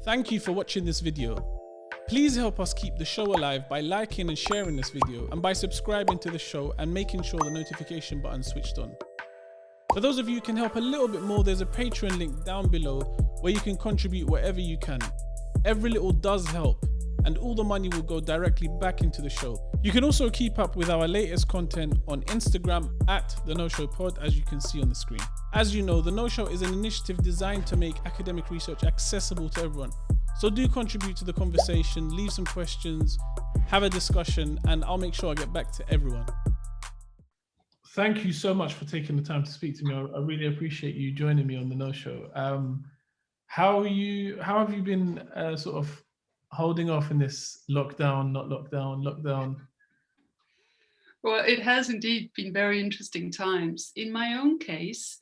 Thank you for watching this video. Please help us keep the show alive by liking and sharing this video and by subscribing to the show and making sure the notification button is switched on. For those of you who can help a little bit more, there's a Patreon link down below where you can contribute whatever you can. Every little does help, and all the money will go directly back into the show. You can also keep up with our latest content on Instagram at The No Show Pod, as you can see on the screen. As you know, The No Show is an initiative designed to make academic research accessible to everyone. So do contribute to the conversation, leave some questions, have a discussion, and I'll make sure I get back to everyone. Thank you so much for taking the time to speak to me. I really appreciate you joining me on The No Show. How have you been sort of holding off in this lockdown, not lockdown? Well, it has indeed been very interesting times. In my own case,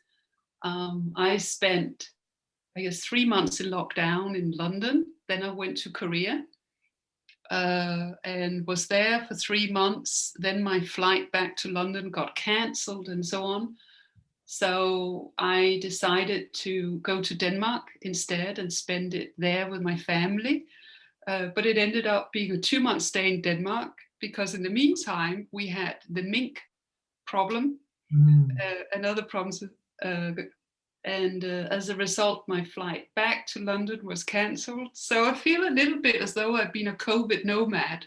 I spent, 3 months in lockdown in London. Then I went to Korea and was there for 3 months. Then my flight back to London got cancelled and so on. So I decided to go to Denmark instead and spend it there with my family. But it ended up being a 2-month stay in Denmark because in the meantime, we had the mink problem and other problems. And as a result, my flight back to London was cancelled. So I feel a little bit as though I've been a COVID nomad,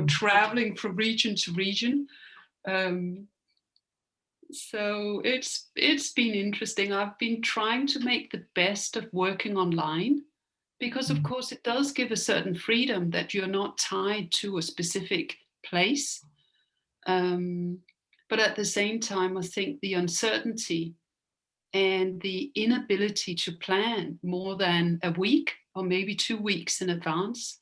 traveling from region to region. So it's been interesting. I've been trying to make the best of working online because, of course, it does give a certain freedom that you're not tied to a specific place. But at the same time, I think the uncertainty and the inability to plan more than a week or maybe 2 weeks in advance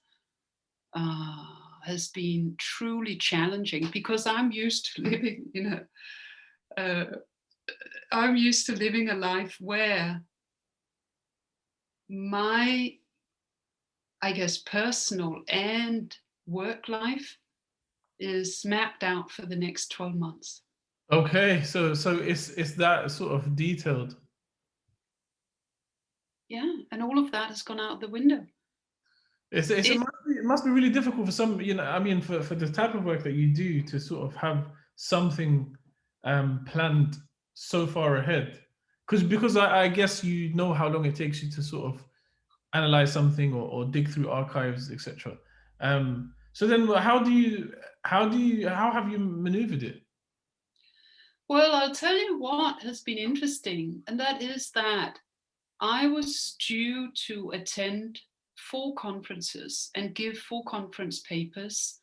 has been truly challenging because I'm used to living a life where my, personal and work life is mapped out for the next 12 months. Okay, so it's that sort of detailed. Yeah, and all of that has gone out the window. It must be really difficult for some, for the type of work that you do to sort of have something planned so far ahead. Because I guess you know how long it takes you to sort of analyze something or dig through archives, etc. So then how have you maneuvered it? Well, I'll tell you what has been interesting, and that is that I was due to attend 4 conferences and give 4 conference papers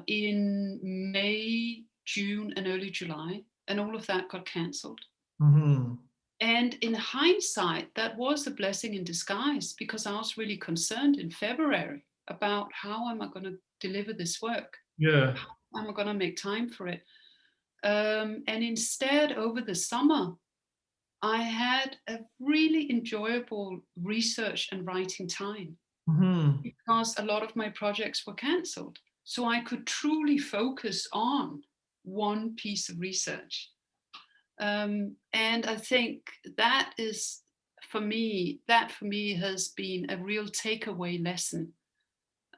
in May, June, and early July, and all of that got cancelled. Mm-hmm. And in hindsight, that was a blessing in disguise because I was really concerned in February about how am I going to deliver this work? Yeah. How am I going to make time for it? And instead, over the summer, I had a really enjoyable research and writing time because a lot of my projects were cancelled. So I could truly focus on one piece of research. And I think that is, for me has been a real takeaway lesson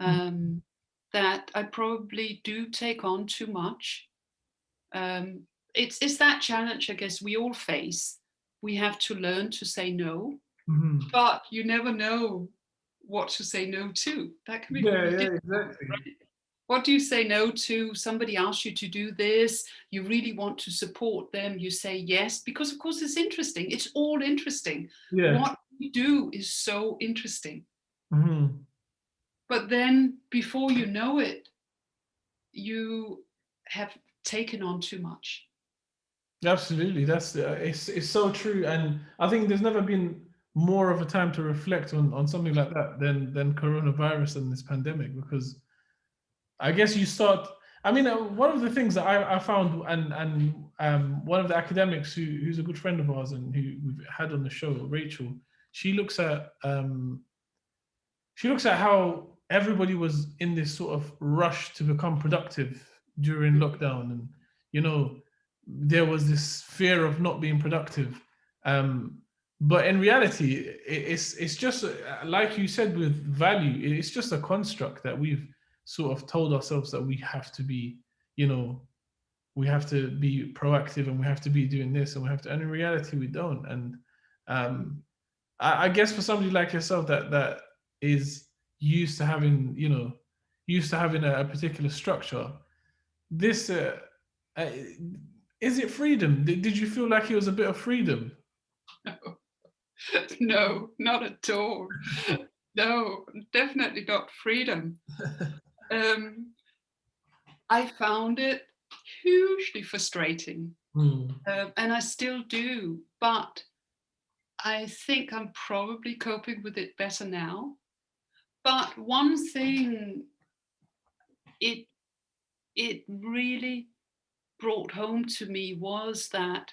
that I probably do take on too much. It's that challenge, I guess, we all face. We have to learn to say no, but you never know what to say no to. That can be really difficult. Exactly. Right? What do you say no to? Somebody asks you to do this. You really want to support them. You say yes, because of course it's interesting. It's all interesting. Yeah. What you do is so interesting. Mm-hmm. But then before you know it, you have taken on too much. Absolutely, it's so true, and I think there's never been more of a time to reflect on something like that than coronavirus and this pandemic, because I guess you start. I mean, one of the things that I found, and one of the academics who's a good friend of ours and who we've had on the show, Rachel, she looks at how everybody was in this sort of rush to become productive during lockdown, and there was this fear of not being productive. But in reality, it's just like you said with value. It's just a construct that we've sort of told ourselves that we have to be, you know, we have to be proactive and we have to be doing this and we have to. And in reality, we don't. And um, I guess for somebody like yourself that is used to having, you know, used to having a particular structure, this uh, is it freedom? Did you feel like it was a bit of freedom? No, not at all. No, definitely not freedom. Um, I found it hugely frustrating, Hmm. and I still do. But I think I'm probably coping with it better now. But one thing it it really brought home to me was that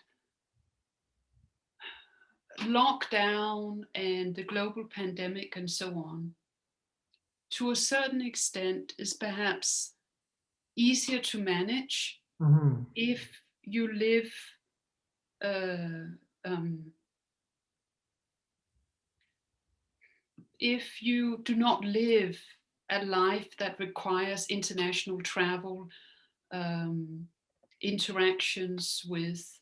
lockdown and the global pandemic and so on, to a certain extent, is perhaps easier to manage Hmm. if you live uh, um, if you do not live a life that requires international travel, um, interactions with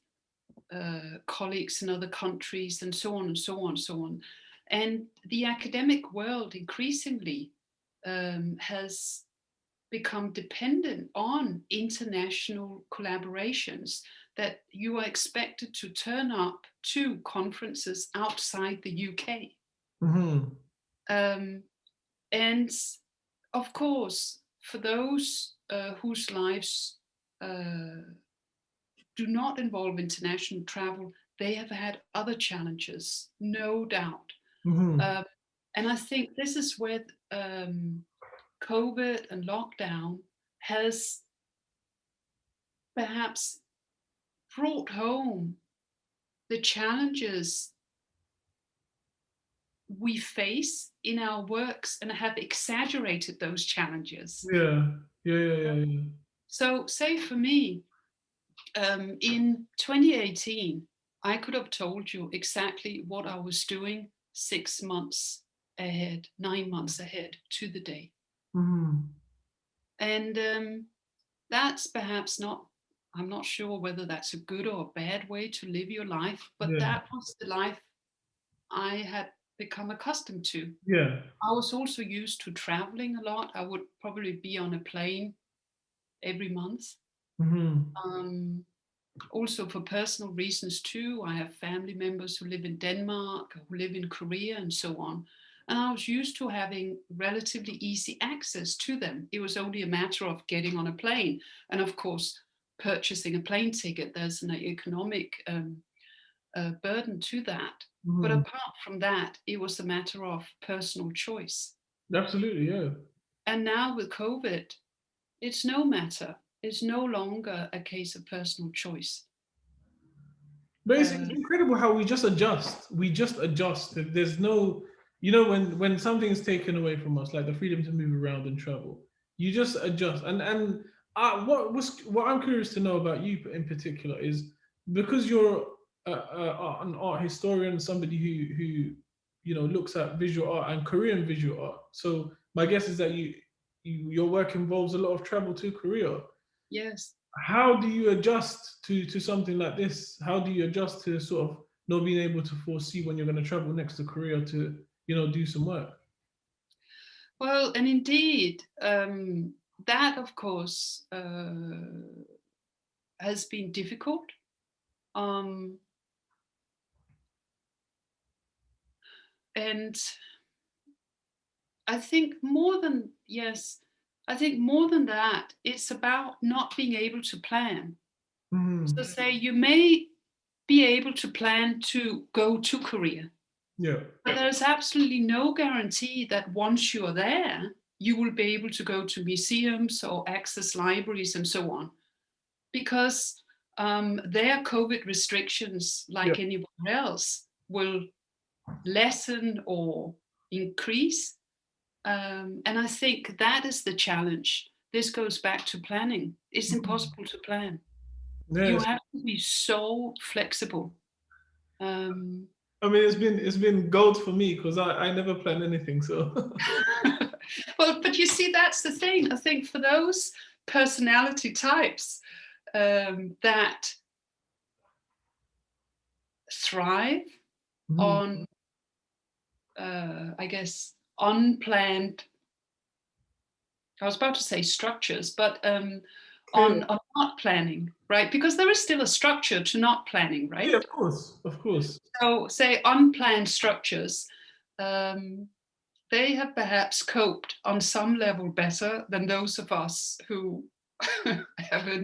colleagues in other countries, and so on and so on and so on. And the academic world increasingly has become dependent on international collaborations, that you are expected to turn up to conferences outside the UK. Hmm. Um, and of course, for those whose lives do not involve international travel, they have had other challenges, no doubt. Hmm. Um, and I think this is where COVID and lockdown has perhaps brought home the challenges we face in our works and have exaggerated those challenges. Yeah. Yeah. Yeah. Yeah. Yeah. So, say for me, in 2018, I could have told you exactly what I was doing 6 months ahead, 9 months ahead to the day. Hmm. And that's perhaps not, I'm not sure whether that's a good or a bad way to live your life, but Yeah. that was the life I had become accustomed to. Yeah. I was also used to traveling a lot. I would probably be on a plane every month. Hmm. Um, Also, for personal reasons too, I have family members who live in Denmark, who live in Korea, and so on. And I was used to having relatively easy access to them. It was only a matter of getting on a plane. And of course, purchasing a plane ticket, there's an economic burden to that. But Hmm. apart from that, it was a matter of personal choice. Absolutely. Yeah. And now with COVID, it's no matter. It's no longer a case of personal choice. But it's Uh, incredible how we just adjust. We just adjust. There's no, you know, when something is taken away from us, like the freedom to move around and travel, you just adjust. And what I'm curious to know about you in particular is because you're an art historian, somebody who you know looks at visual art and Korean visual art. So my guess is that your work involves a lot of travel to Korea. yes. How do you adjust to something like this? How do you adjust to sort of not being able to foresee when you're going to travel next to Korea to, you know, do some work? Well, and indeed, that of course has been difficult. Um, and I think more than, yes, I think more than that, it's about not being able to plan. So, Hmm. say you may be able to plan to go to Korea, Yeah. but there's absolutely no guarantee that once you're there, you will be able to go to museums or access libraries and so on, because their COVID restrictions, Yeah. like anywhere else, will lessen or increase. And I think that is the challenge. This goes back to planning. It's impossible to plan. You Yes. have to be so flexible. Um, I mean, it's been gold for me because I never plan anything. So Well, but you see, that's the thing. I think for those personality types that thrive on, I guess, unplanned, I was about to say structures, but on not planning, right? Because there is still a structure to not planning, right? yeah, of course. So say unplanned structures, they have perhaps coped on some level better than those of us who have a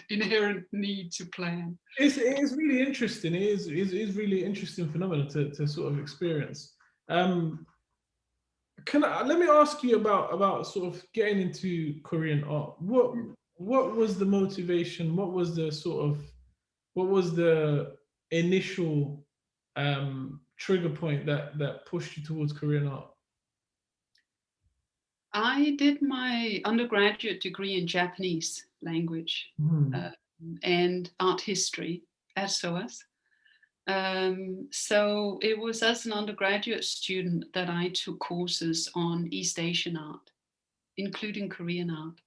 inherent need to plan. It is really interesting. It is really interesting phenomenon to sort of experience. Let me ask you about sort of getting into Korean art. What was the motivation? What was the initial trigger point that pushed you towards Korean art? I did my undergraduate degree in Japanese language and art history at SOAS. So it was as an undergraduate student that I took courses on East Asian art, including Korean art.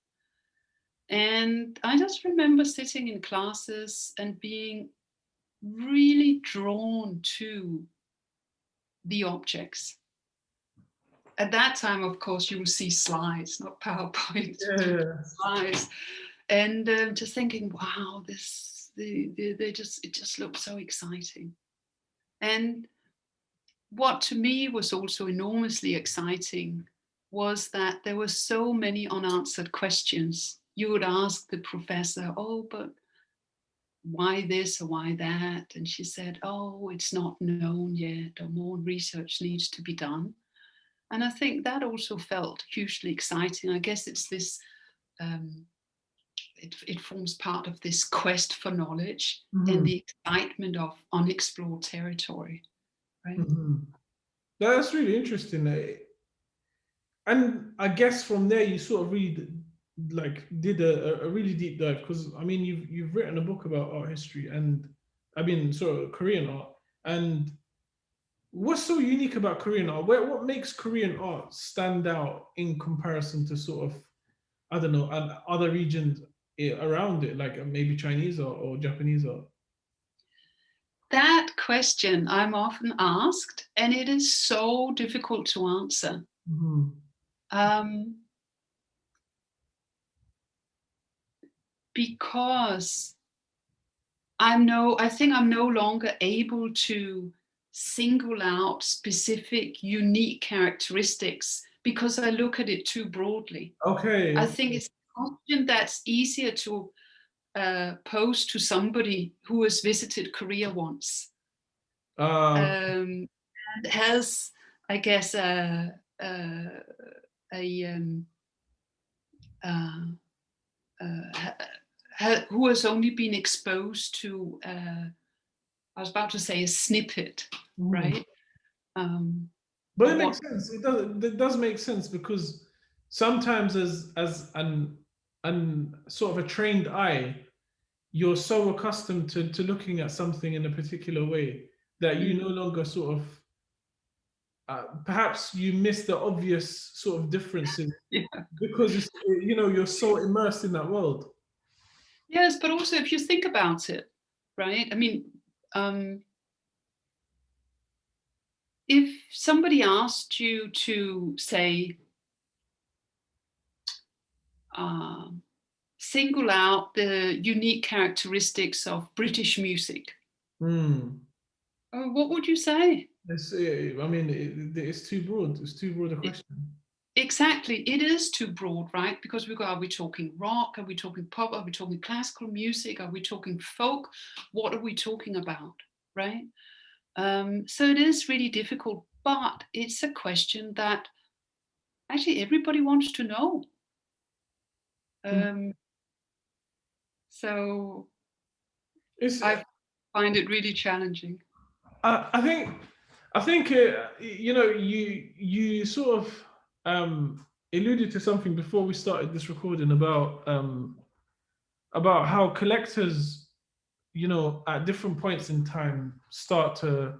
And I just remember sitting in classes and being really drawn to the objects. At that time, of course, you will see slides, not PowerPoint, slides, and just thinking, wow, it just looks so exciting. And what to me was also enormously exciting was that there were so many unanswered questions. You would ask the professor, oh, but why this or why that? And she said, oh, it's not known yet, or more research needs to be done. And I think that also felt hugely exciting. I guess it's this, it forms part of this quest for knowledge and the excitement of unexplored territory, right? That's really interesting. And I guess from there you sort of did a really deep dive, because I mean you've written a book about art history and I mean sort of Korean art. And what's so unique about Korean art? What makes Korean art stand out in comparison to sort of, I don't know, and other regions around it, like maybe Chinese or Japanese art? That question I'm often asked, and it is so difficult to answer. Because I think I'm no longer able to single out specific unique characteristics because I look at it too broadly. Okay. I think it's a question that's easier to pose to somebody who has visited Korea once and has, I guess, who has only been exposed to, I was about to say a snippet, right? But it makes sense. It does make sense, because sometimes as an sort of a trained eye, you're so accustomed to looking at something in a particular way that you no longer sort of perhaps you miss the obvious sort of differences because it's, you're so immersed in that world. Yes, but also if you think about it, right? I mean, if somebody asked you to say, single out the unique characteristics of British music, what would you say? I mean, it's too broad. It's too broad a question. Exactly, it is too broad, right? Because are we talking rock? Are we talking pop? Are we talking classical music? Are we talking folk? What are we talking about, right? So it is really difficult, but it's a question that actually everybody wants to know. So I find it really challenging. I think you sort of alluded to something before we started this recording about how collectors, at different points in time start to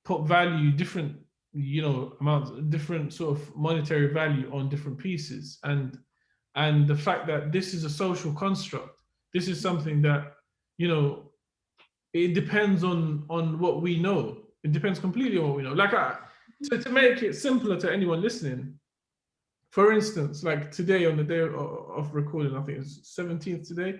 put value, different, you know, amounts, different sort of monetary value on different pieces, and the fact that this is a social construct, this is something that, you know, it depends on what we know. It depends completely on what we know. Like, to make it simpler to anyone listening, for instance, like today, on the day of recording, I think it's 17th today,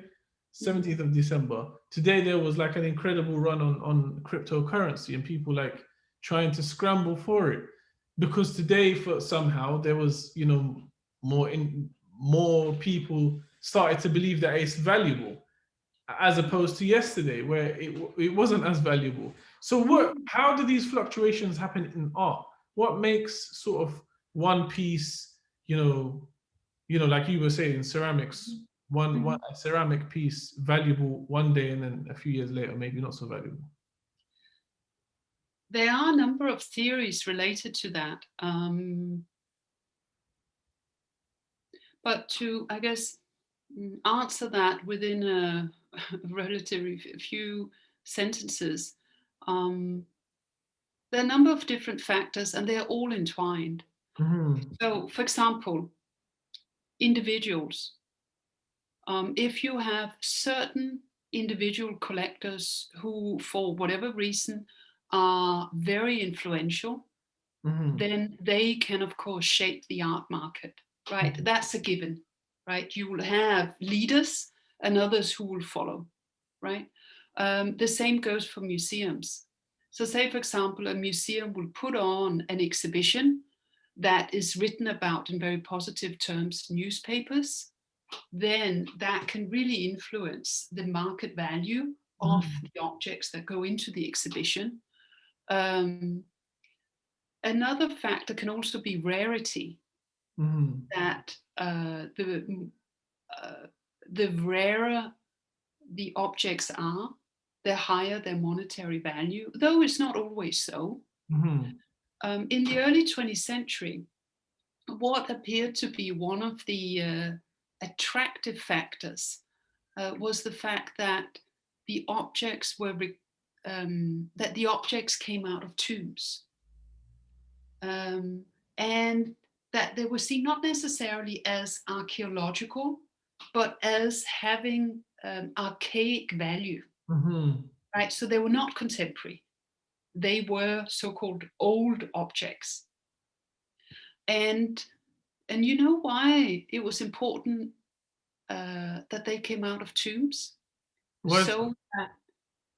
17th of December. Today there was like an incredible run on cryptocurrency, and people like trying to scramble for it, because today, for somehow, there was, you know, more people started to believe that it's valuable, as opposed to yesterday where it wasn't as valuable. So how do these fluctuations happen in art? What makes sort of one piece, like you were saying, ceramics, one a ceramic piece valuable one day, and then a few years later maybe not so valuable? There are a number of theories related to that. But to, I guess, answer that within a relatively few sentences, there are a number of different factors, and they are all entwined. So, for example, individuals. If you have certain individual collectors who, for whatever reason, are very influential, then they can, of course, shape the art market, right? That's a given, right? You will have leaders and others who will follow, right? The same goes for museums. So say, for example, a museum will put on an exhibition that is written about in very positive terms, newspapers, then that can really influence the market value of the objects that go into the exhibition. Another factor can also be rarity, that the rarer the objects are, the higher their monetary value, though it's not always so. In the early 20th century, what appeared to be one of the attractive factors was the fact that the objects came out of tombs, and that they were seen not necessarily as archaeological, but as having archaic value. Right? So they were not contemporary. They were so-called old objects. And you know why it was important that they came out of tombs?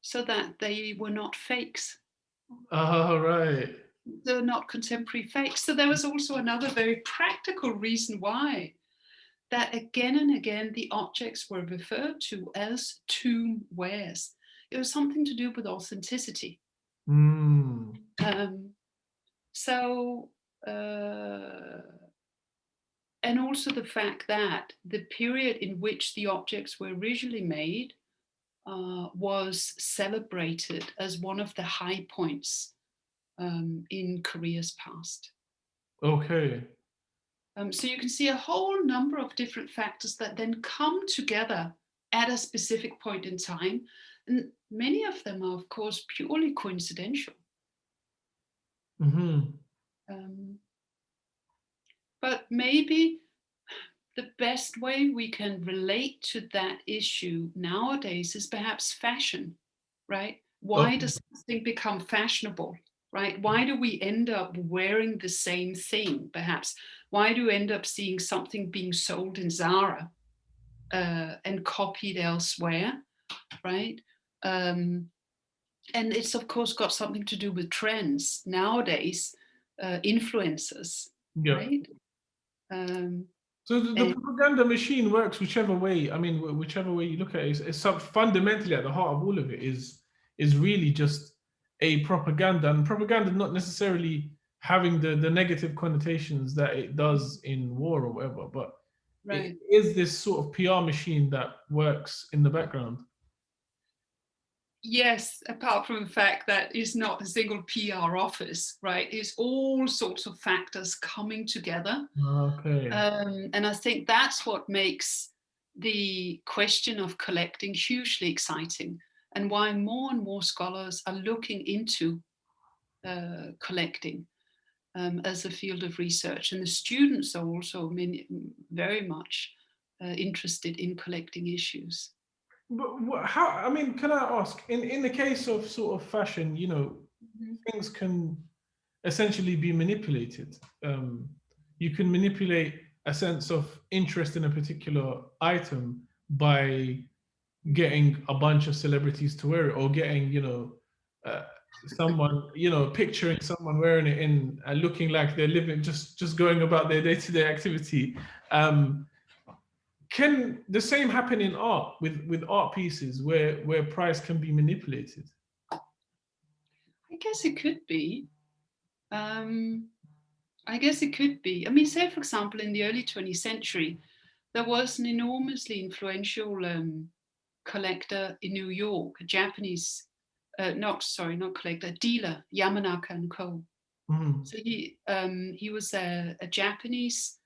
So that they were not fakes. Oh, right. They're not contemporary fakes. So there was also another very practical reason why, that again and again the objects were referred to as tomb wares. It was something to do with authenticity. And also the fact that the period in which the objects were originally made was celebrated as one of the high points in Korea's past. Okay. So you can see a whole number of different factors that then come together at a specific point in time. And many of them are, of course, purely coincidental. But maybe the best way we can relate to that issue nowadays is perhaps fashion, right? Why does something become fashionable, right? Why do we end up wearing the same thing, perhaps? Why do we end up seeing something being sold in Zara and copied elsewhere, right? And it's, of course, got something to do with trends nowadays, influencers, right? So the propaganda machine works whichever way. I mean, whichever way you look at it, it's fundamentally at the heart of all of it is really just a propaganda, and propaganda not necessarily having the negative connotations that it does in war or whatever, but it is this sort of PR machine that works in the background. Yes, apart from the fact that it's not a single PR office, right? It's all sorts of factors coming together. Okay. And I think that's what makes the question of collecting hugely exciting, and why more and more scholars are looking into collecting as a field of research. And the students are also very much interested in collecting issues. But how? I mean, can I ask? In the case of sort of fashion, you know, things can essentially be manipulated. You can manipulate a sense of interest in a particular item by getting a bunch of celebrities to wear it, or getting, you know, someone, you know, picturing someone wearing it in and looking like they're living, just going about their day-to-day activity. Can the same happen in art with art pieces where price can be manipulated? I guess it could be. I guess it could be. I mean, say, for example, in the early 20th century, there was an enormously influential collector in New York, a Japanese, not collector, a dealer, Yamanaka and Co. Mm. So he was a Japanese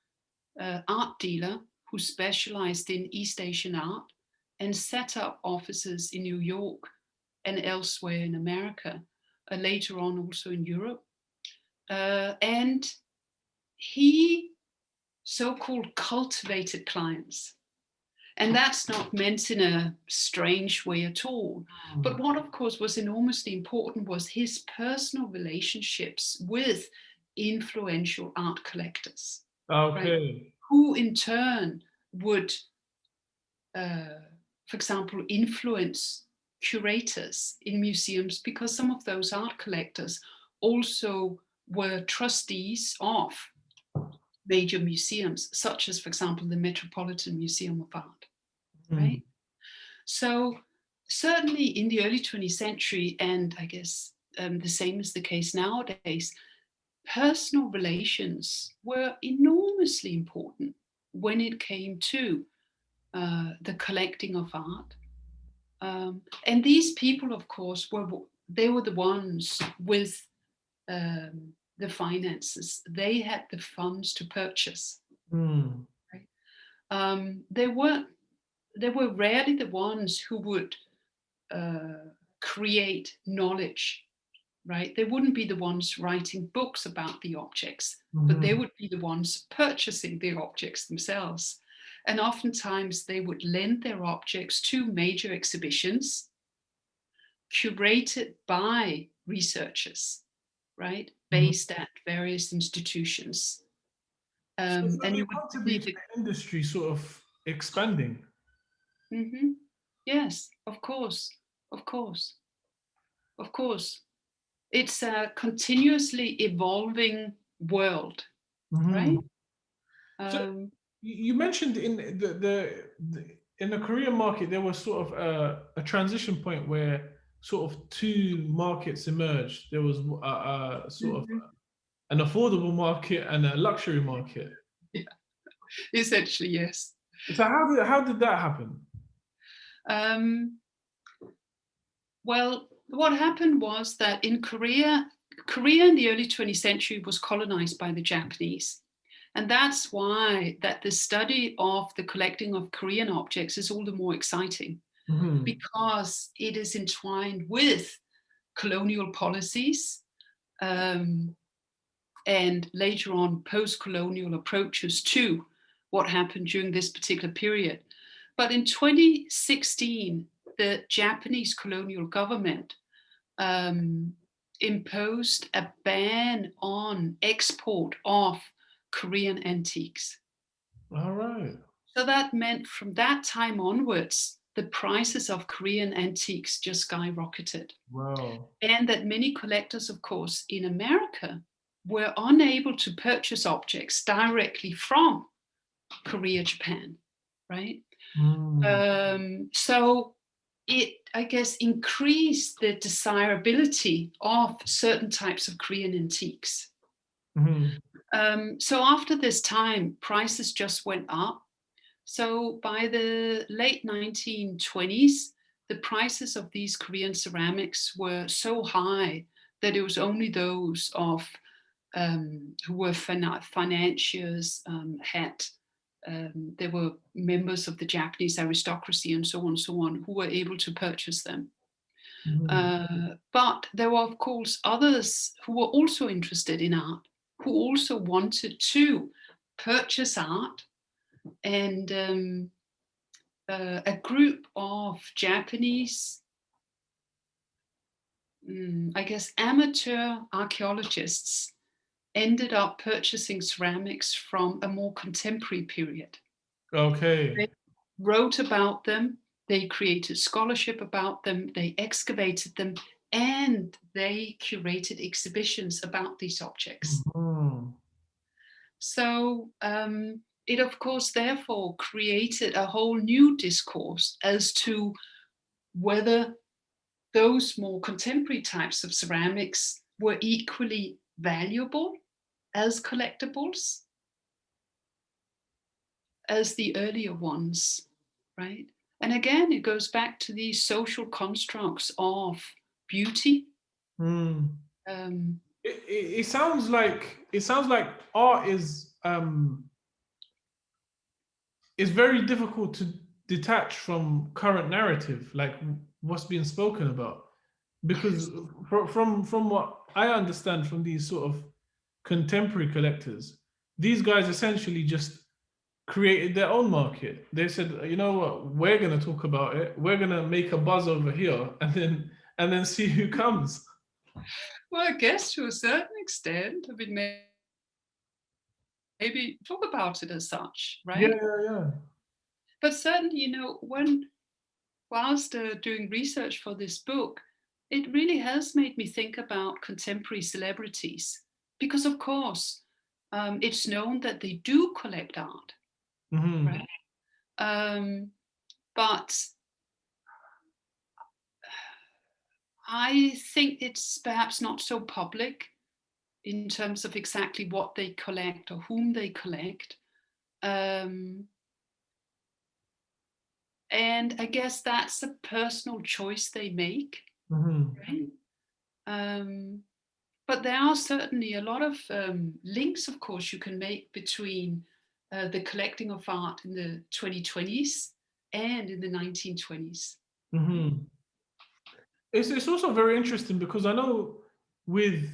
art dealer who specialized in East Asian art and set up offices in New York and elsewhere in America, later on also in Europe. And he so-called cultivated clients. And that's not meant in a strange way at all. But what, of course, was enormously important was his personal relationships with influential art collectors. Okay. Right? Who in turn would, for example, influence curators in museums, because some of those art collectors also were trustees of major museums, such as, for example, the Metropolitan Museum of Art, right? So certainly in the early 20th century, and I guess the same is the case nowadays, personal relations were enormously important when it came to the collecting of art. And these people, of course, were the ones with the finances. They had the funds to purchase. Right? They were rarely the ones who would create knowledge, right? They wouldn't be the ones writing books about the objects, but they would be the ones purchasing the objects themselves. And oftentimes they would lend their objects to major exhibitions curated by researchers, right? Based at various institutions. So And they you would contribute to believe it. the industry sort of expanding. Yes, of course, of course, of course. It's a continuously evolving world, right? So you mentioned in the in the Korean market there was sort of a transition point where sort of two markets emerged. There was sort of an affordable market and a luxury market. Yeah, essentially, yes. So how did that happen? Well, what happened was that in Korea in the early 20th century was colonized by the Japanese. And that's why that the study of the collecting of Korean objects is all the more exciting, because it is entwined with colonial policies and later on post-colonial approaches to what happened during this particular period. But in 2016, the Japanese colonial government imposed a ban on export of Korean antiques. All right. So that meant from that time onwards, the prices of Korean antiques just skyrocketed. Wow. And that many collectors, of course, in America were unable to purchase objects directly from Korea, Japan, right? So it, I guess, increased the desirability of certain types of Korean antiques. So after this time, prices just went up. So by the late 1920s, the prices of these Korean ceramics were so high that it was only those of who were financiers, they were members of the Japanese aristocracy and so on, who were able to purchase them. But there were, of course, others who were also interested in art, who also wanted to purchase art. And a group of Japanese, I guess, amateur archaeologists ended up purchasing ceramics from a more contemporary period. Okay. They wrote about them, they created scholarship about them, they excavated them, and they curated exhibitions about these objects. So it, of course, therefore created a whole new discourse as to whether those more contemporary types of ceramics were equally valuable as collectibles as the earlier ones, right? And again, it goes back to these social constructs of beauty. It sounds like art is very difficult to detach from current narrative, like what's being spoken about, because from what I understand from these sort of contemporary collectors, these guys essentially just created their own market. They said, you know what, we're going to talk about it, we're going to make a buzz over here, and then see who comes. Well, I guess to a certain extent, I mean, maybe talk about it as such, right? Yeah. But certainly, you know, whilst doing research for this book, it really has made me think about contemporary celebrities, because of course, it's known that they do collect art, right? But I think it's perhaps not so public in terms of exactly what they collect or whom they collect. And I guess that's a personal choice they make, right? But there are certainly a lot of links, of course, you can make between the collecting of art in the 2020s and in the 1920s. It's also very interesting because I know with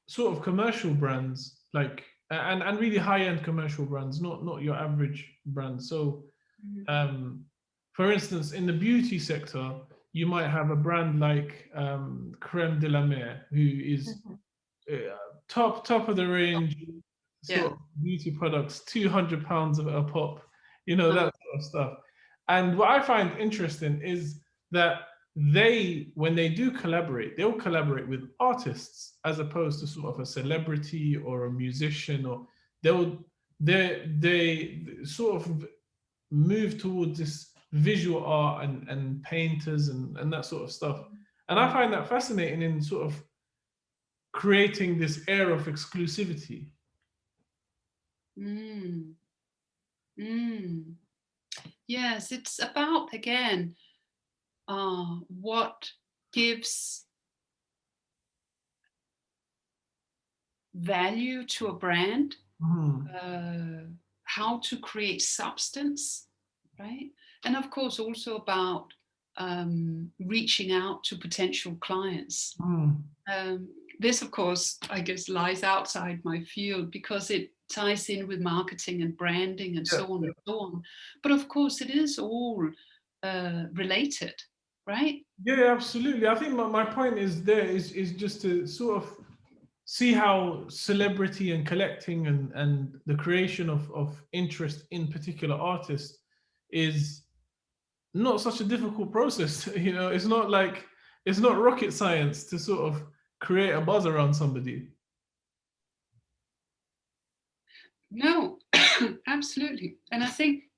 sort of commercial brands, like and really high-end commercial brands, not your average brand. So for instance, in the beauty sector, you might have a brand like Creme de la Mer, who is top of the range sort of beauty products, £200 a pop, that sort of stuff. And what I find interesting is that when they do collaborate, they'll collaborate with artists as opposed to sort of a celebrity or a musician, or they sort of move towards this visual art and painters and that sort of stuff. And I find that fascinating in sort of creating this air of exclusivity. Yes, it's about, again, what gives value to a brand, how to create substance, right? And of course, also about reaching out to potential clients. This, of course, I guess lies outside my field because it ties in with marketing and branding and so on and so on. But of course, it is all related, right? Yeah, absolutely. I think my point is just to sort of see how celebrity and collecting and the creation of interest in particular artists is not such a difficult process. It's not rocket science to sort of create a buzz around somebody. No, absolutely. And I think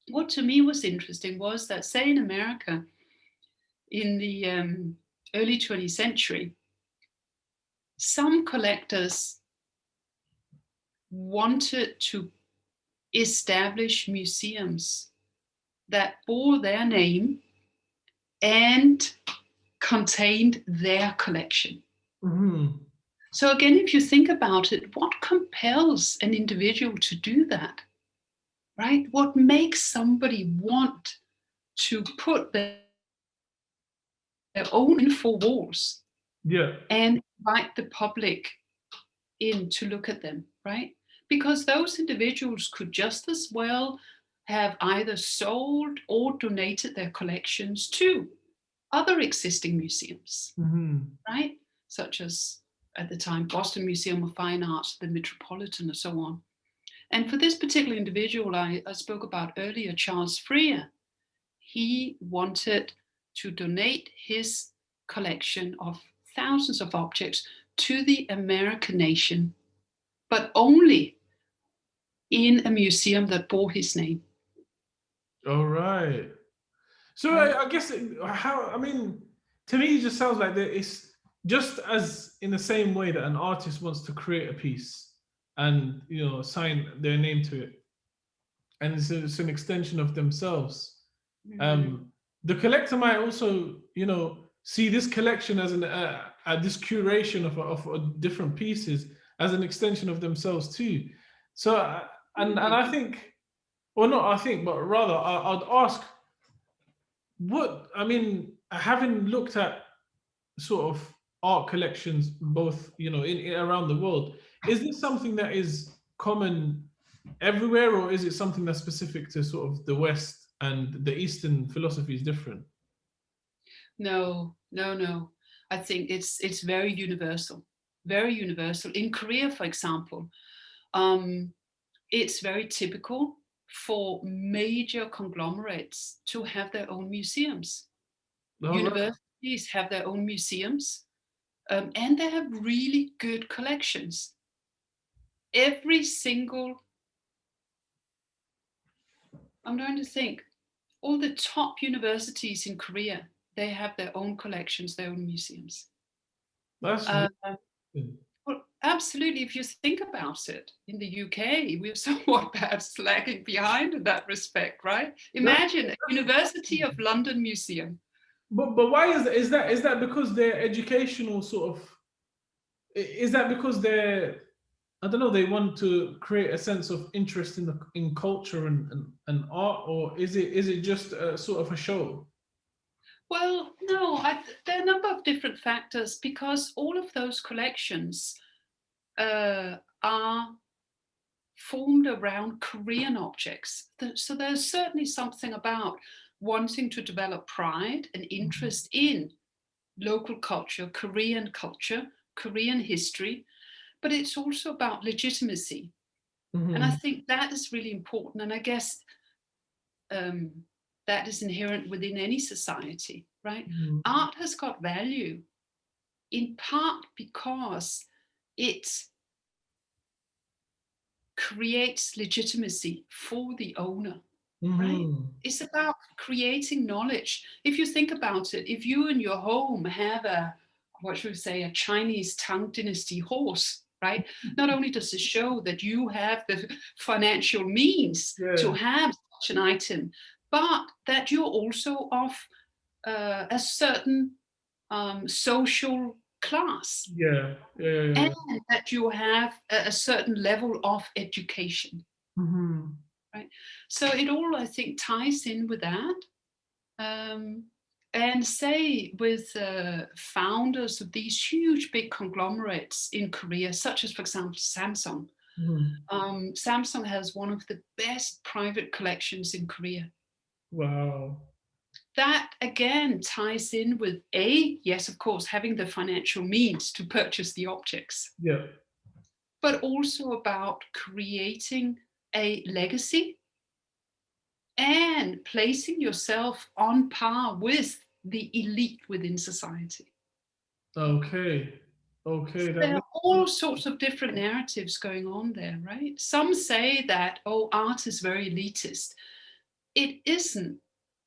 what to me was interesting was that, say, in America, in the early 20th century, some collectors wanted to establish museums that bore their name and contained their collection. So again, if you think about it, what compels an individual to do that, right? What makes somebody want to put their their own four walls Yeah. and invite the public in to look at them, right? Because those individuals could just as well have either sold or donated their collections to other existing museums, right? Such as, at the time, Boston Museum of Fine Arts, the Metropolitan, and so on. And for this particular individual I spoke about earlier, Charles Freer, he wanted to donate his collection of thousands of objects to the American nation, but only in a museum that bore his name. All right. So Right. I guess I mean, to me, it just sounds like that it's just as in the same way that an artist wants to create a piece and sign their name to it, and it's an extension of themselves. The collector might also, see this collection as this curation of different pieces as an extension of themselves too. So, and I think, or not, I think, but rather, I'd ask, having looked at sort of art collections, both, in around the world, is this something that is common everywhere, or is it something that's specific to sort of the West and the Eastern philosophy is different? No. I think it's very universal, very universal. In Korea, for example, it's very typical for major conglomerates to have their own museums. All right. Universities have their own museums, and they have really good collections. Every single, I'm trying to think, all the top universities in Korea, they have their own collections, their own museums. That's Well, absolutely. If you think about it, in the UK, we're somewhat perhaps lagging behind in that respect, right? Imagine a University of London museum. But why is that because their educational sort of, is that because they're, I don't know, they want to create a sense of interest in culture and art, or is it just a sort of a show? Well, no, there are a number of different factors because all of those collections are formed around Korean objects. So there's certainly something about wanting to develop pride and interest in local culture, Korean history, but it's also about legitimacy. And I think that is really important. And I guess that is inherent within any society, right? Art has got value in part because it creates legitimacy for the owner, right? It's about creating knowledge. If you think about it, if you in your home have a Chinese Tang Dynasty horse, right? Not only does it show that you have the financial means to have such an item, but that you're also of a certain social class. And that you have a certain level of education. Right? So it all, I think, ties in with that. And say with founders of these huge big conglomerates in Korea, such as, for example, Samsung. Samsung has one of the best private collections in Korea. Wow. That again ties in with yes, of course, having the financial means to purchase the objects. Yeah. But also about creating a legacy and placing yourself on par with the elite within society. Okay. There are all sorts of different narratives going on there, right? Some say that, art is very elitist. It isn't,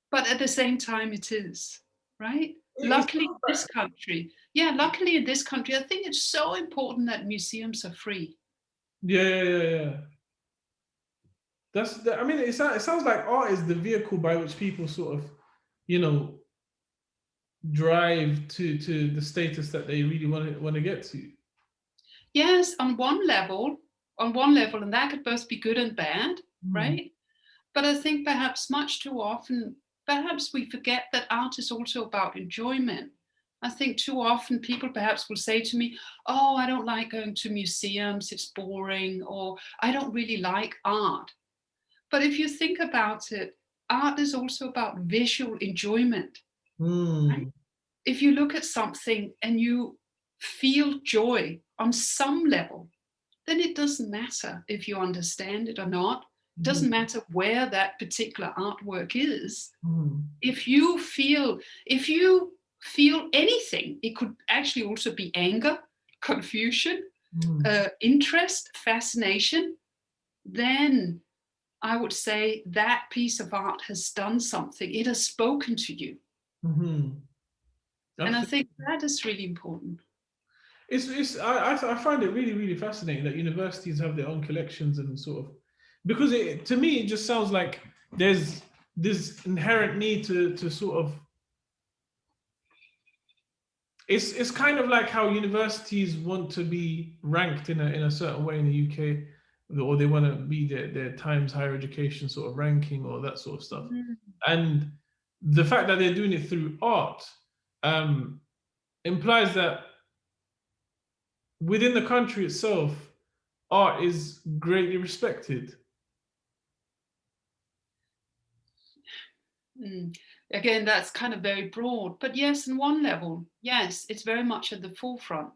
but at the same time it is, right? Luckily in this country, I think it's so important that museums are free. Yeah. It sounds like art is the vehicle by which people sort of, drive to the status that they really want to get to. Yes, on one level, and that could both be good and bad, right? But I think perhaps much too often perhaps we forget that art is also about enjoyment. I think too often people perhaps will say to me, oh, I don't like going to museums, it's boring, or I don't really like art. But if you think about it, art is also about visual enjoyment, right? Mm. If you look at something and you feel joy on some level, then it doesn't matter if you understand it or not. It Mm. doesn't matter where that particular artwork is. Mm. If you feel anything, it could actually also be anger, confusion, Mm. interest, fascination, then I would say that piece of art has done something. It has spoken to you. Mm. And I Absolutely. think that is really important. I find it really, really fascinating that universities have their own collections and sort of, because to me it just sounds like there's this inherent need to sort of, it's kind of like how universities want to be ranked in a certain way in the UK, or they want to be their Times higher education sort of ranking or that sort of stuff. Mhm. And the fact that they're doing it through art um, implies that within the country itself, art is greatly respected. Mm. Again, that's kind of very broad, but yes, on one level, yes, it's very much at the forefront.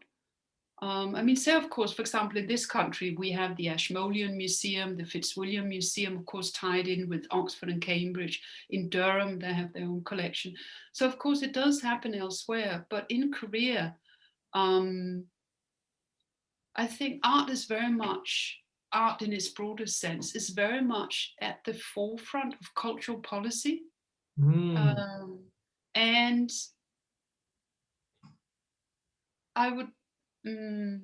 I mean, say, of course, for example, in this country, we have the Ashmolean Museum, the Fitzwilliam Museum, of course, tied in with Oxford and Cambridge. In Durham, they have their own collection. So, of course, it does happen elsewhere. But in Korea, um, I think art is very much, art in its broadest sense, is very much at the forefront of cultural policy. Mm. Um, and I would, mm,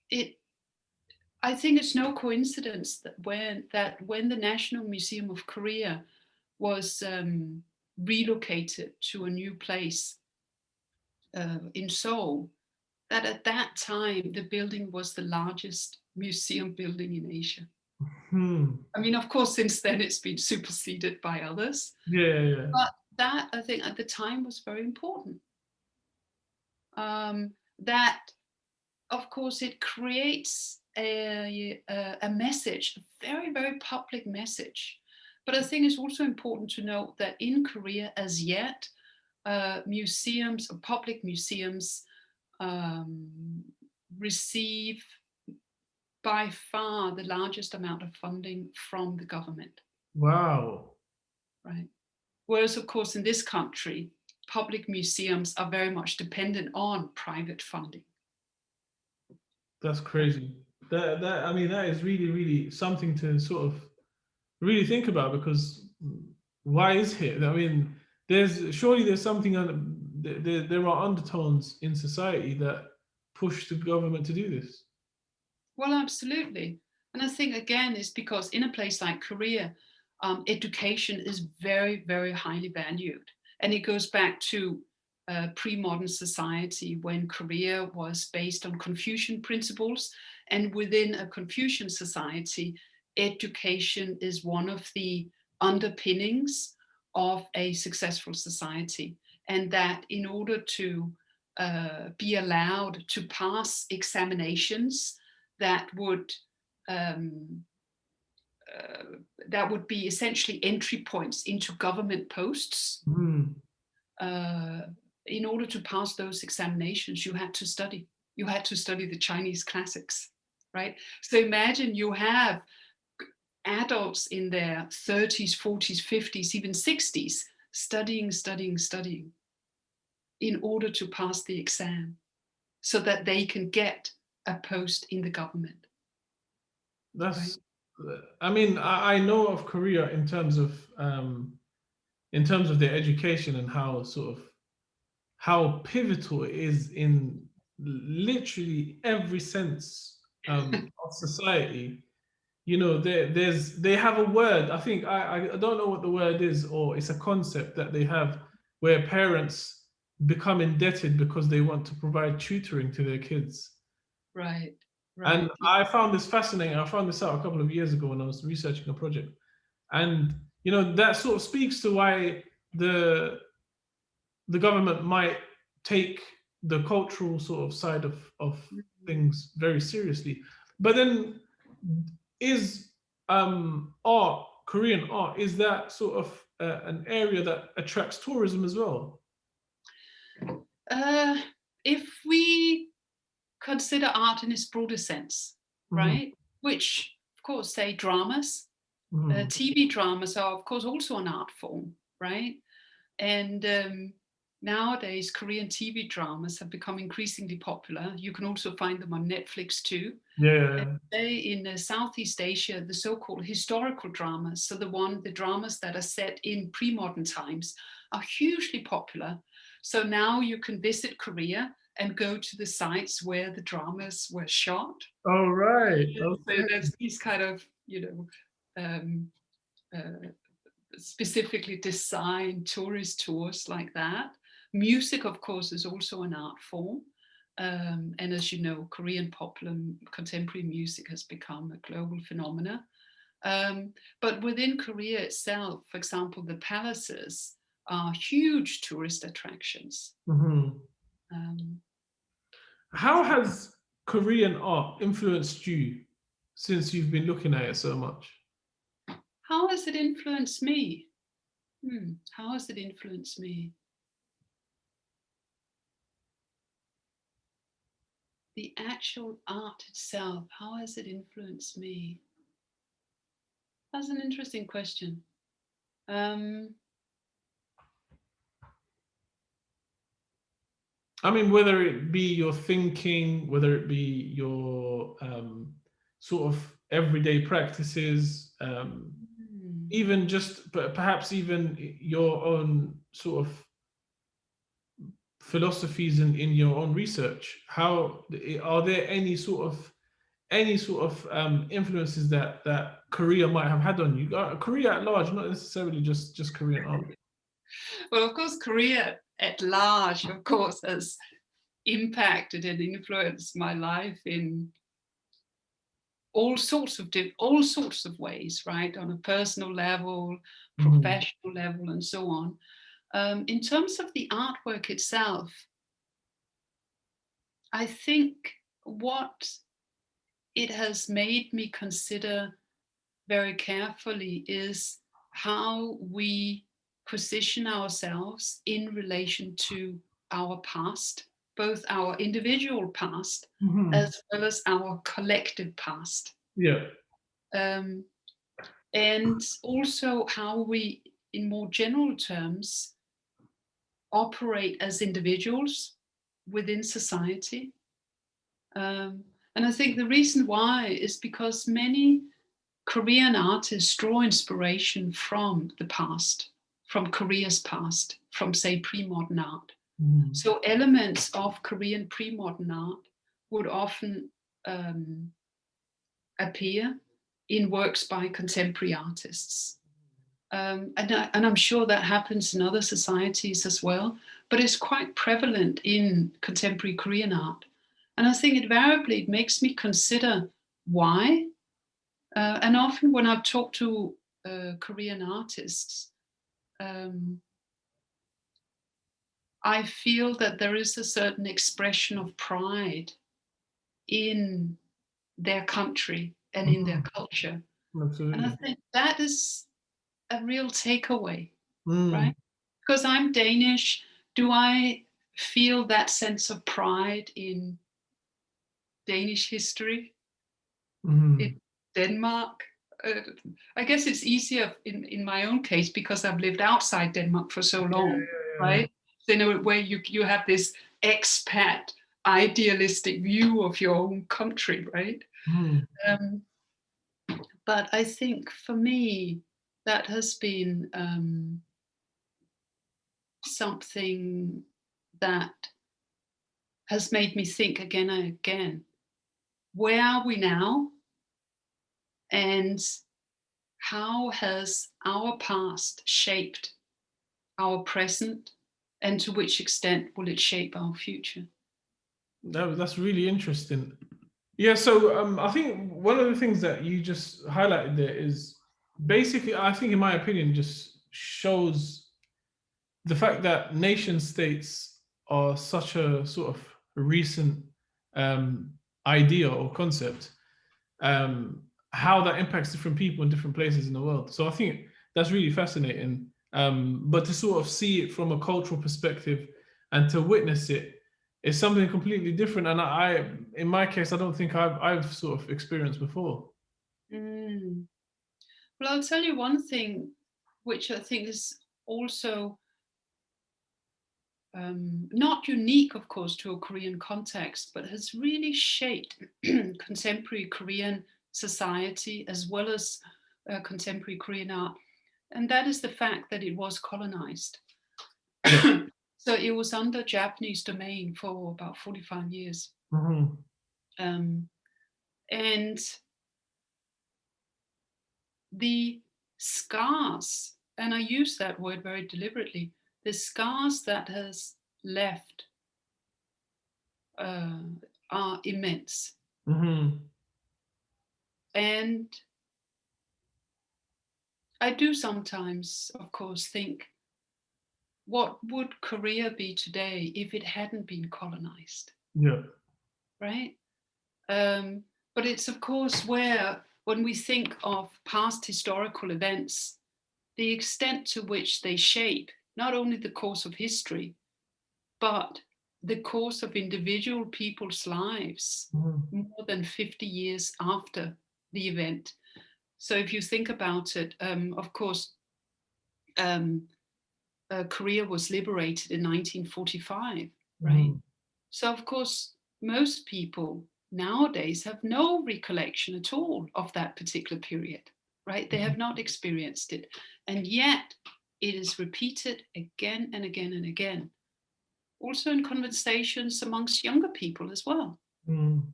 it, I think it's no coincidence that when the National Museum of Korea was relocated to a new place in Seoul, that at that time the building was the largest museum building in Asia. Hmm. I mean, of course, since then it's been superseded by others, Yeah, yeah, yeah. but that I think at the time was very important. That, of course, it creates a message, a very, very public message. But I think it's also important to note that in Korea, as yet, museums or public museums um, receive by far the largest amount of funding from the government, Wow, right? Whereas, of course, in this country, public museums are very much dependent on private funding. that's crazy. That I mean, that is really, really something to sort of really think about, because why is it? I mean, there's something there are undertones in society that push the government to do this. Well, absolutely. And I think, again, it's because in a place like Korea, education is very, very highly valued. And it goes back to pre-modern society when Korea was based on Confucian principles. And within a Confucian society, education is one of the underpinnings of a successful society. And that in order to be allowed to pass examinations, that would um, that would be essentially entry points into government posts. Hmm. Uh, in order to pass those examinations, you had to study. You had to study the Chinese classics, right? So imagine you have adults in their 30s, 40s, 50s, even 60s studying, studying, studying in order to pass the exam so that they can get a post in the government, right? That's, I mean, I know of Korea in terms of their education and how sort of how pivotal it is in literally every sense of society. You know, they have a word. I think I don't know what the word is, or it's a concept that they have where parents become indebted because they want to provide tutoring to their kids. Right, And right. I found this fascinating. I found this out a couple of years ago when I was researching a project. And you know, that sort of speaks to why the government might take the cultural sort of side of things very seriously. But then is art, Korean art, is that sort of an area that attracts tourism as well? If we consider art in its broader sense, right? Which, of course, say dramas, TV dramas are, of course, also an art form, right? And nowadays, Korean TV dramas have become increasingly popular. You can also find them on Netflix too. Yeah. And they, in Southeast Asia, the so-called historical dramas, so the dramas that are set in pre-modern times, are hugely popular. So now you can visit Korea and go to the sites where the dramas were shot. Oh, right. So there's these kind of, specifically designed tourist tours like that. Music, of course, is also an art form. And as you know, Korean popular contemporary music has become a global phenomena. But within Korea itself, for example, the palaces are huge tourist attractions. How has Korean art influenced you since you've been looking at it so much? How has it influenced me? How has it influenced me? The actual art itself, how has it influenced me? That's an interesting question. I mean, whether it be your thinking, whether it be your sort of everyday practices, even just perhaps even your own sort of philosophies in your own research. How are there any sort of influences that Korea might have had on you? Korea at large, not necessarily just Korean art. Well, of course, Korea at large, of course, has impacted and influenced my life in all sorts of ways, right? On a personal level, professional level, and so on. In terms of the artwork itself, I think what it has made me consider very carefully is how we position ourselves in relation to our past, both our individual past as well as our collective past. Yeah. And also how we, in more general terms, operate as individuals within society. And I think the reason why is because many Korean artists draw inspiration from the past, from Korea's past, from, say, pre-modern art. So elements of Korean pre-modern art would often appear in works by contemporary artists. And I'm sure that happens in other societies as well, but it's quite prevalent in contemporary Korean art. And I think invariably it makes me consider why. And often when I've talked to Korean artists, I feel that there is a certain expression of pride in their country and in their culture. Absolutely. And I think that is a real takeaway, right? Because I'm Danish, do I feel that sense of pride in Danish history, in Denmark? I guess it's easier in my own case because I've lived outside Denmark for so long, right? So, you know, where you have this expat idealistic view of your own country, right? But I think for me, that has been something that has made me think again and again, where are we now? And how has our past shaped our present? And to which extent will it shape our future? That's really interesting. Yeah, so I think one of the things that you just highlighted there is basically, I think, in my opinion, just shows the fact that nation states are such a sort of recent um, idea or concept, how that impacts different people in different places in the world. So I think that's really fascinating. But to sort of see it from a cultural perspective and to witness it is something completely different. And in my case, I don't think I've sort of experienced before. Mm. Well, I'll tell you one thing, which I think is also not unique, of course, to a Korean context, but has really shaped contemporary Korean society as well as contemporary Korean art. And that is the fact that it was colonized. Yeah. So it was under Japanese domain for about 45 years. Mhm. And the scars, and I use that word very deliberately, the scars that has left are immense. Mhm. And I do sometimes, of course, think, what would Korea be today if it hadn't been colonized, Yeah. right? But it's, of course, where, when we think of past historical events, the extent to which they shape not only the course of history, but the course of individual people's lives Mhm. more than 50 years after the event. So if you think about it, of course, Korea was liberated in 1945, right? Mhm. So of course, most people nowadays have no recollection at all of that particular period, right? They have not experienced it. And yet it is repeated again and again and again. Also in conversations amongst younger people as well, Mhm.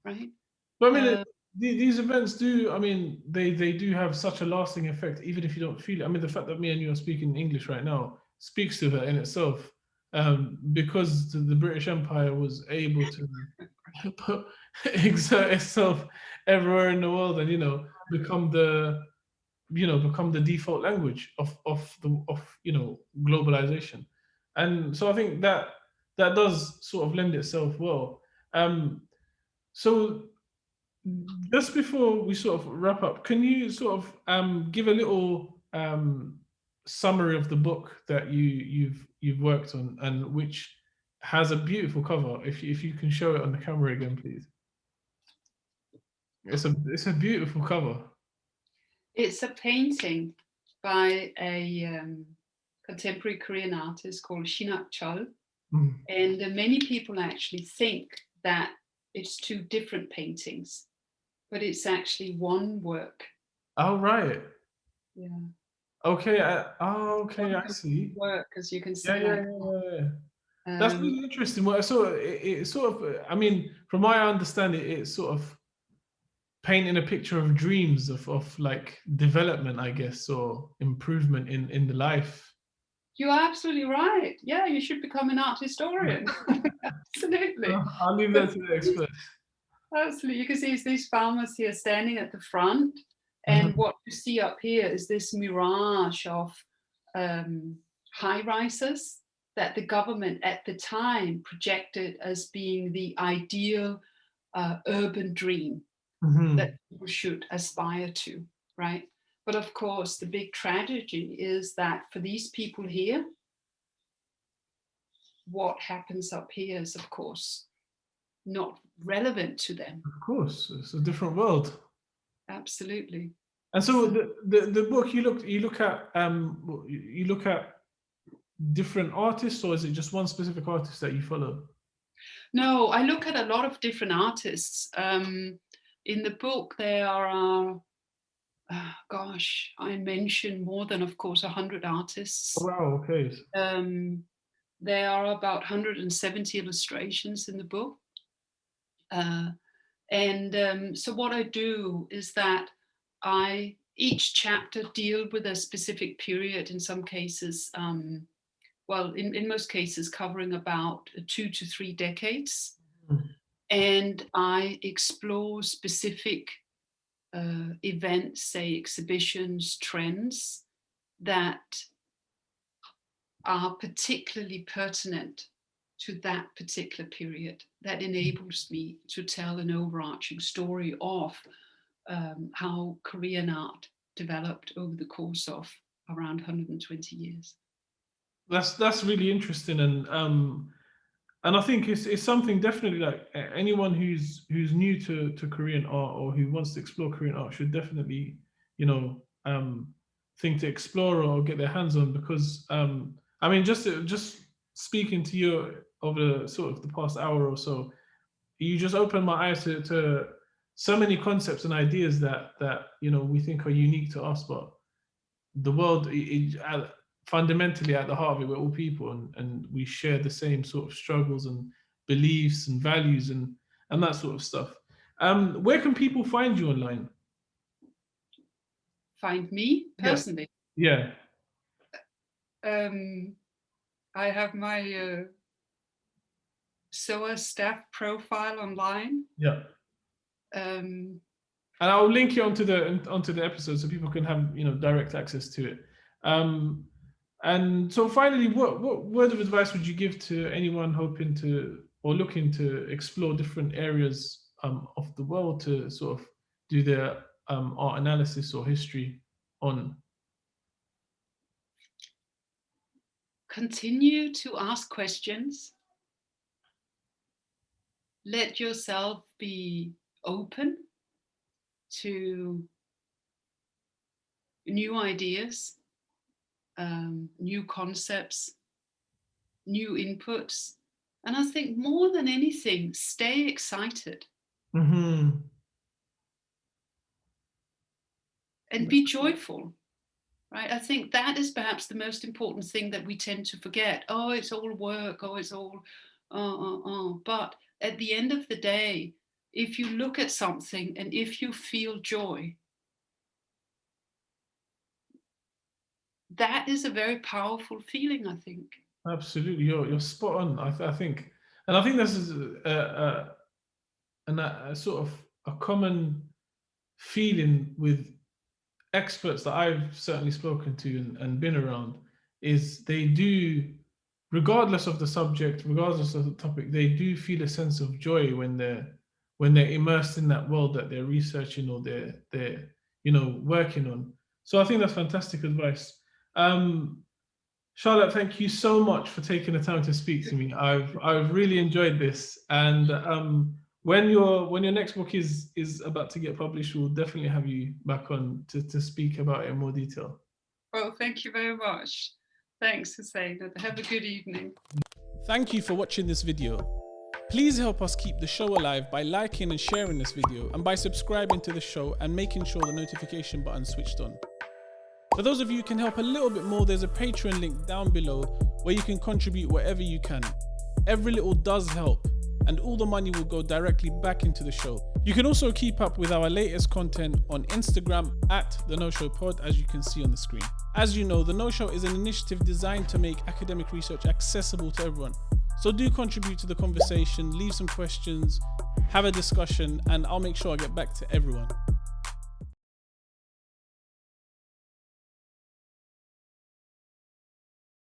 right? But I mean, Uh, these events do. I mean, they do have such a lasting effect, even if you don't feel it. I mean, the fact that me and you are speaking English right now speaks to that in itself, because the British Empire was able to exert itself everywhere in the world, and become the default language of globalization. And so I think that does sort of lend itself well. So just before we sort of wrap up, can you sort of give a little summary of the book that you've worked on, and which has a beautiful cover? If you can show it on the camera again, please. It's a beautiful cover. it's a painting by a contemporary Korean artist called Shinak Chol. Mm. And many people actually think that it's two different paintings, but it's actually one work. Oh, right. Yeah, Okay. Okay. one I see. work, as you can Yeah, see yeah, like yeah, yeah. that. That's really interesting. Well, so it sort of, I mean, from my understanding, it's sort of painting a picture of dreams of like development, I guess, or improvement in the life. You're absolutely right. Yeah, you should become an art historian. Absolutely. I'll leave that to the experts. Absolutely. You can see these farmers here standing at the front, and Mhm. what you see up here is this mirage of high rises that the government at the time projected as being the ideal urban dream that Mhm. people should aspire to, right? But of course, the big tragedy is that for these people here, what happens up here is, of course, not relevant to them. Of course, it's a different world. Absolutely. And so So, the book you look at different artists, or is it just one specific artist that you follow? no, I look at a lot of different artists. In the book, there are, gosh, I mentioned more than, of course, 100 Oh, artists. wow. Okay. There are about 170 illustrations in the book. So what I do is that each chapter deal with a specific period, in some cases, in most cases covering about 2 to 3 decades. Mhm. And I explore specific events, say exhibitions, trends that are particularly pertinent to that particular period. That enables me to tell an overarching story of how Korean art developed over the course of around 120 years. That's really interesting, and I think it's something definitely like anyone who's new to Korean art or who wants to explore Korean art should definitely, you know, think to explore or get their hands on, because I mean, just speaking to you over sort of the past hour or so, you just opened my eyes to so many concepts and ideas that you know we think are unique to us, but the world, fundamentally at the heart of it, we're all people, and we share the same sort of struggles and beliefs and values and that sort of stuff. Where can people find you online? Find me personally? Yeah. I have my SOAS staff profile online. Yeah. And I'll link you onto the episode so people can have, you know, direct access to it. And so finally, what word of advice would you give to anyone hoping to or looking to explore different areas of the world to sort of do their art analysis or history on? Continue to ask questions. Let yourself be open to new ideas, new concepts, new inputs. And I think more than anything, stay excited. Mm-hmm. And be joyful, right? I think that is perhaps the most important thing that we tend to forget. Oh, it's all work. Oh, it's all, But at the end of the day, if you look at something and if you feel joy, that is a very powerful feeling, I think. Absolutely, you're spot on. I think, and I think this is a sort of a common feeling with experts that I've certainly spoken to and been around, is they do, regardless of the subject, regardless of the topic, they do feel a sense of joy when they're immersed in that world that they're researching or they're you know working on. So I think that's fantastic advice. Charlotte, thank you so much for taking the time to speak to me. I've really enjoyed this, and when your next book is about to get published, we'll definitely have you back on to speak about it in more detail. Well, thank you very much. Thanks, Hussein. Have a good evening. Thank you for watching this video. Please help us keep the show alive by liking and sharing this video, and by subscribing to the show and making sure the notification button is switched on. For those of you who can help a little bit more, there's a Patreon link down below where you can contribute whatever you can. Every little does help, and all the money will go directly back into the show. You can also keep up with our latest content on Instagram at The No Show Pod, as you can see on the screen. As you know, The No Show is an initiative designed to make academic research accessible to everyone. So do contribute to the conversation, leave some questions, have a discussion, and I'll make sure I get back to everyone.